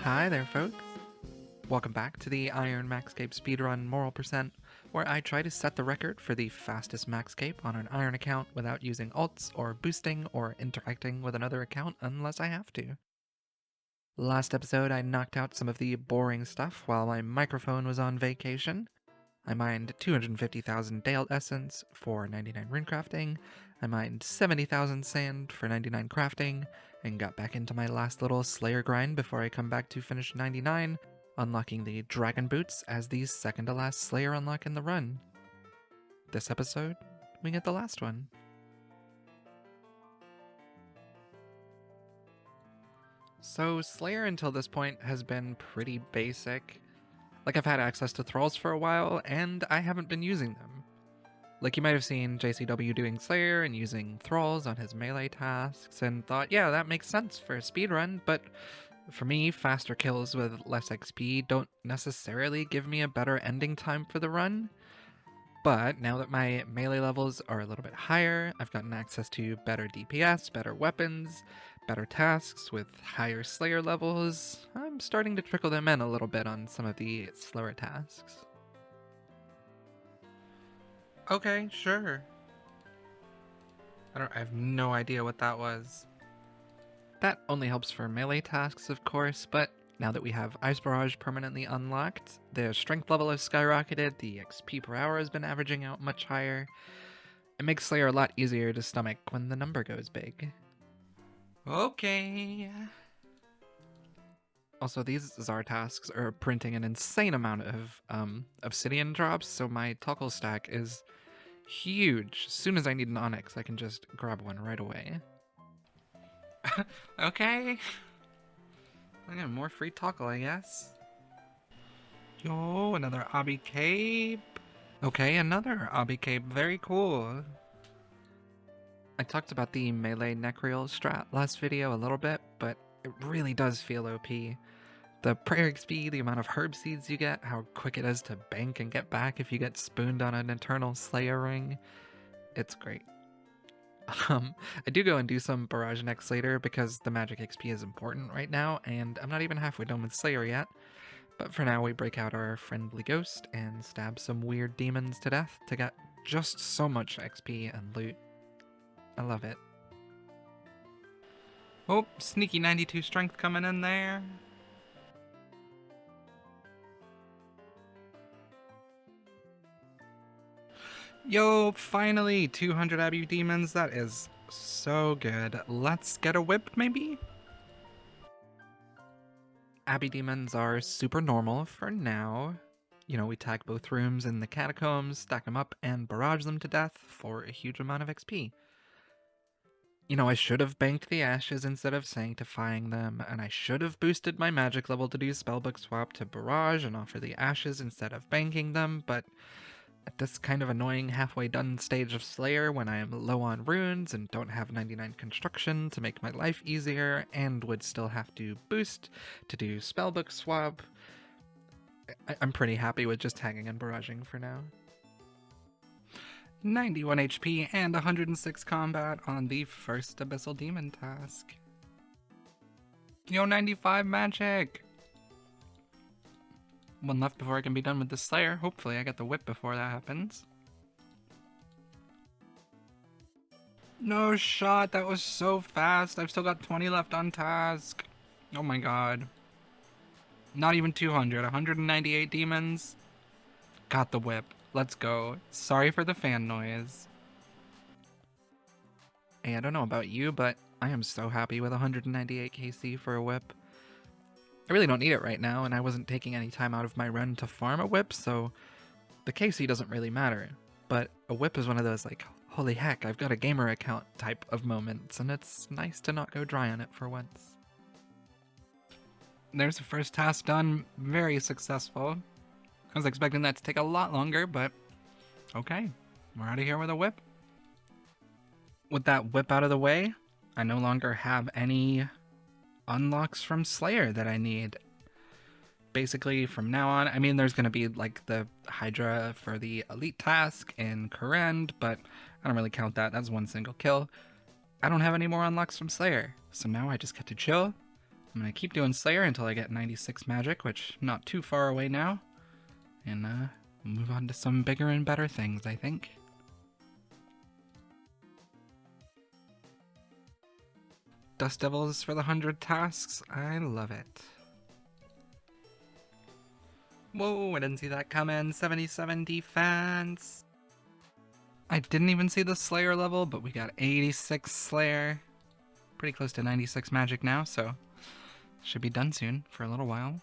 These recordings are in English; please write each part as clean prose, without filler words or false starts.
Hi there, folks. Welcome back to the Maxcape Speedrun Moral Percent, where I try to set the record for the fastest Maxcape on an Iron account without using ults or boosting or interacting with another account unless I have to. Last episode, I knocked out some of the boring stuff while my microphone was on vacation. I mined 250,000 Dale Essence for 99 rune crafting, I mined 70,000 sand for 99 crafting, and got back into my last little Slayer grind before I come back to finish 99, unlocking the Dragon Boots as the second to last Slayer unlock in the run. This episode, we get the last one. So Slayer until this point has been pretty basic. Like, I've had access to thralls for a while, and I haven't been using them. Like, you might have seen JCW doing Slayer and using thralls on his melee tasks, and thought, yeah, that makes sense for a speedrun, but for me, faster kills with less XP don't necessarily give me a better ending time for the run. But now that my melee levels are a little bit higher, I've gotten access to better DPS, better weapons, better tasks with higher Slayer levels, I'm starting to trickle them in a little bit on some of the slower tasks. Okay, sure. I have no idea what that was. That only helps for melee tasks, of course, but now that we have Ice Barrage permanently unlocked, the strength level has skyrocketed, the XP per hour has been averaging out much higher. It makes Slayer a lot easier to stomach when the number goes big. Okay. Also, these Zar tasks are printing an insane amount of obsidian drops, so my Tuckle stack is huge. As soon as I need an Onyx, I can just grab one right away. Okay. I got more free Tuckle, I guess. Yo, another Obby Cape. Okay, another Obby Cape. Very cool. I talked about the melee Necreal strat last video a little bit, but it really does feel OP. The prayer XP, the amount of herb seeds you get, how quick it is to bank and get back if you get spooned on an Eternal Slayer ring. It's great. I do go and do some Barrage next later because the magic XP is important right now, and I'm not even halfway done with Slayer yet. But for now, we break out our friendly ghost and stab some weird demons to death to get just so much XP and loot. I love it. Oh, sneaky 92 strength coming in there. Yo, finally, 200 Abbey Demons. That is so good. Let's get a whip, maybe? Abbey Demons are super normal for now. You know, we tag both rooms in the catacombs, stack them up, and barrage them to death for a huge amount of XP. You know, I should have banked the ashes instead of sanctifying them, and I should have boosted my magic level to do spellbook swap to barrage and offer the ashes instead of banking them, but at this kind of annoying halfway done stage of Slayer when I am low on runes and don't have 99 construction to make my life easier and would still have to boost to do spellbook swap, I'm pretty happy with just tagging and barraging for now. 91 HP and 106 combat on the first Abyssal Demon task. Yo, 95 magic! One left before I can be done with the Slayer. Hopefully I get the whip before that happens. No shot, that was so fast. I've still got 20 left on task. Oh my god. Not even 200, 198 demons. Got the whip. Let's go. Sorry for the fan noise. Hey, I don't know about you, but I am so happy with 198 KC for a whip. I really don't need it right now, and I wasn't taking any time out of my run to farm a whip, so the KC doesn't really matter. But a whip is one of those, like, holy heck, I've got a gamer account type of moments, and it's nice to not go dry on it for once. There's the first task done, very successful. I was expecting that to take a lot longer, but okay, we're out of here with a whip. With that whip out of the way, I no longer have any unlocks from Slayer that I need. Basically, from now on, I mean, there's going to be like the Hydra for the elite task in Korend, but I don't really count that. That's one single kill. I don't have any more unlocks from Slayer, so now I just get to chill, I'm gonna keep doing Slayer until I get 96 magic, which not too far away now. And move on to some bigger and better things, I think. Dust Devils for the 100 tasks. I love it. Whoa, I didn't see that coming. 77 defense. I didn't even see the Slayer level, but we got 86 Slayer. Pretty close to 96 magic now, so should be done soon for a little while.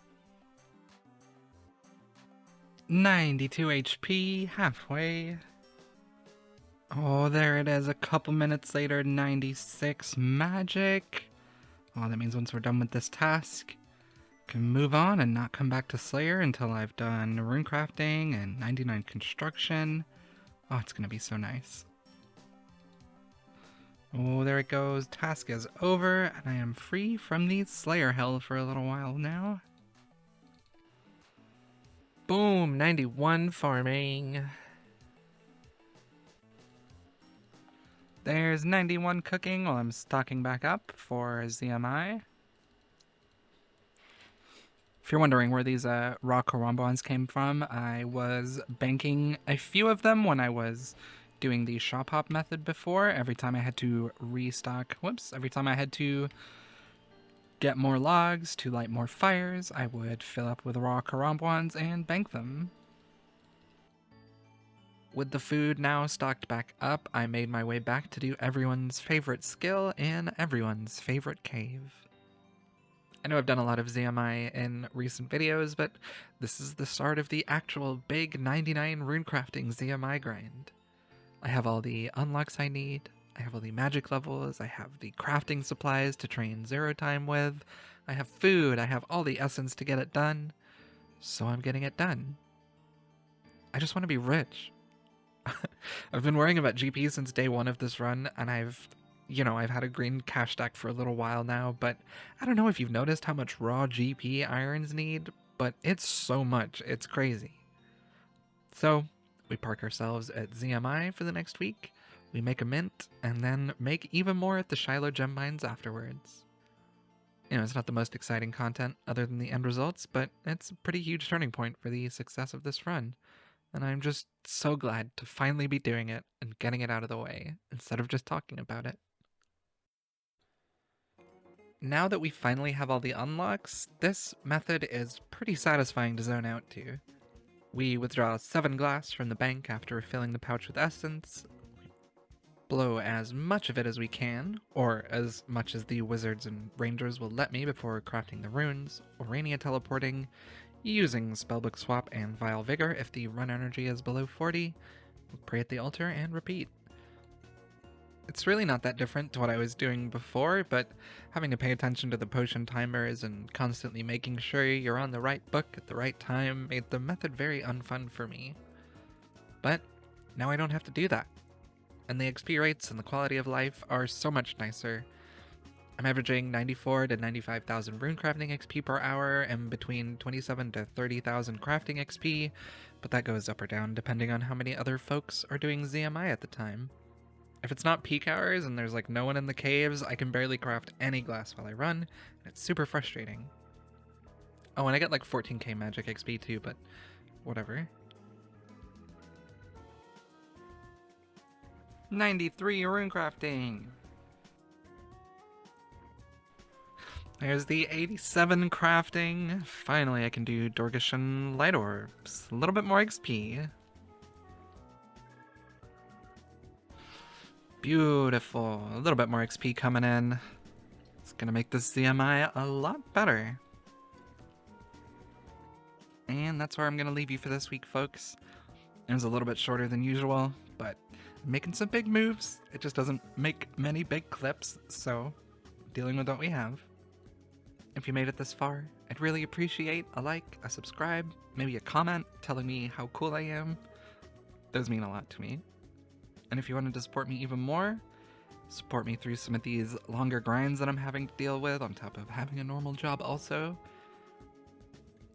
92 HP, halfway. Oh, there it is, a couple minutes later, 96 magic. Oh, that means once we're done with this task, can move on and not come back to Slayer until I've done rune crafting and 99 construction. Oh, it's gonna be so nice. Oh, there it goes. Task is over, and I am free from the Slayer hell for a little while now. Boom, 91 farming. There's 91 cooking while I'm stocking back up for ZMI. If you're wondering where these raw Karambans came from, I was banking a few of them when I was doing the shop hop method before. Every time I had to restock, every time I had to get more logs to light more fires, I would fill up with raw Karambans and bank them. With the food now stocked back up, I made my way back to do everyone's favorite skill in everyone's favorite cave. I know I've done a lot of ZMI in recent videos, but this is the start of the actual big 99 runecrafting ZMI grind. I have all the unlocks I need, I have all the magic levels, I have the crafting supplies to train 0 time with, I have food, I have all the essence to get it done, so I'm getting it done. I just want to be rich. I've been worrying about GP since day 1 of this run, and I've had a green cash stack for a little while now, but I don't know if you've noticed how much raw GP irons need, but it's so much, it's crazy. So, we park ourselves at ZMI for the next week, we make a mint, and then make even more at the Shiloh gem mines afterwards. You know, it's not the most exciting content other than the end results, but it's a pretty huge turning point for the success of this run. And I'm just so glad to finally be doing it and getting it out of the way, instead of just talking about it. Now that we finally have all the unlocks, this method is pretty satisfying to zone out to. We withdraw 7 glass from the bank after refilling the pouch with essence, blow as much of it as we can, or as much as the wizards and rangers will let me before crafting the runes, Orania teleporting, using Spellbook Swap and Vile Vigor if the run energy is below 40, pray at the altar, and repeat. It's really not that different to what I was doing before, but having to pay attention to the potion timers and constantly making sure you're on the right book at the right time made the method very unfun for me. But now I don't have to do that, and the XP rates and the quality of life are so much nicer. I'm averaging 94 to 95,000 rune crafting XP per hour and between 27 to 30,000 crafting XP, but that goes up or down depending on how many other folks are doing ZMI at the time. If it's not peak hours and there's like no one in the caves, I can barely craft any glass while I run, and it's super frustrating. Oh, and I get like 14k magic XP too, but whatever. 93 rune crafting! There's the 87 crafting. Finally, I can do Dorgishan light orbs. A little bit more XP. Beautiful. A little bit more XP coming in. It's gonna make this ZMI a lot better. And that's where I'm gonna leave you for this week, folks. It was a little bit shorter than usual, but I'm making some big moves. It just doesn't make many big clips, so dealing with what we have. If you made it this far, I'd really appreciate a like, a subscribe, maybe a comment telling me how cool I am. Those mean a lot to me. And if you wanted to support me even more, support me through some of these longer grinds that I'm having to deal with on top of having a normal job also,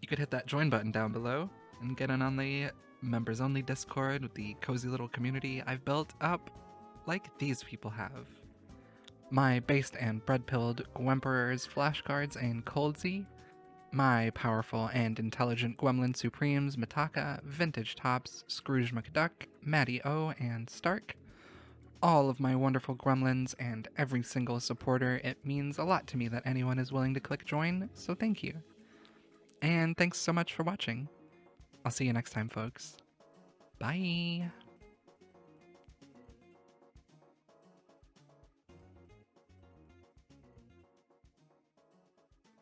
you could hit that join button down below and get in on the members only Discord with the cozy little community I've built up like these people have. my based and bread-pilled Gwemperors, Flashguards, and Coldsy, my powerful and intelligent Gwemlin Supremes, Mitaka, Vintage Tops, Scrooge McDuck, Matty O, and Stark, all of my wonderful gremlins, and every single supporter. It means a lot to me that anyone is willing to click join, so thank you. And thanks so much for watching. I'll see you next time, folks. Bye!